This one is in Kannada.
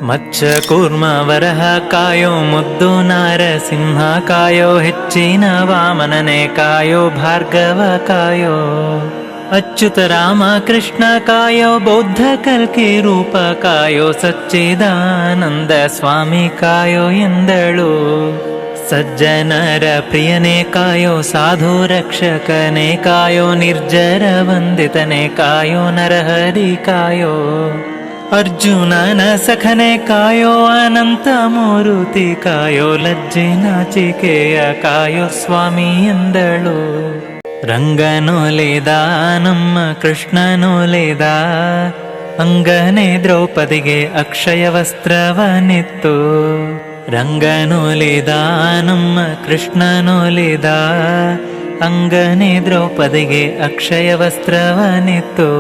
ಮಚ್ಚ ಕೂರ್ಮ ವರಹ ಕಾಯೋ ಮುದ್ದು ನಾರಸಿಂಹ ಕಾಯೋ ಹೆಚ್ಚಿನ ವಾಮನನೆ ಕಾಯೋ ಭಾರ್ಗವ ಕಾಯೋ ಅಚ್ಯುತ ರಾಮ ಕೃಷ್ಣ ಕಾಯೋ ಬೌದ್ಧ ಕಲ್ಕಿ ರೂಪ ಕಾಯೋ ಸಚ್ಚಿದಾನಂದ ಸ್ವಾಮಿ ಕಾಯೋ ಎಂದಳು. ಸಜ್ಜನರ ಪ್ರಿಯನೇ ಕಾಯೋ ಸಾಧು ರಕ್ಷಕನೇ ಕಾಯೋ ನಿರ್ಜರ ವಂದಿತನೇ ಕಾಯೋ ನರಹರಿ ಕಾಯೋ ಅರ್ಜುನನ ಸಖನೆ ಕಾಯೋ ಅನಂತ ಮೂರುತಿ ಕಾಯೋ ಲಜ್ಜೆ ನಾಚಿಕೆಯ ಕಾಯೋ ಸ್ವಾಮಿ ಎಂದಳು. ರಂಗನೊಲಿದ ನಮ್ಮ ಕೃಷ್ಣನೊಲಿದ ಅಂಗನೆ ದ್ರೌಪದಿಗೆ ಅಕ್ಷಯ ವಸ್ತ್ರವನಿತ್ತು. ರಂಗನೊಲಿದ ನಮ್ಮ ಕೃಷ್ಣನೊಲಿದ ಅಂಗನೆ ದ್ರೌಪದಿಗೆ ಅಕ್ಷಯ ವಸ್ತ್ರವನಿತ್ತು.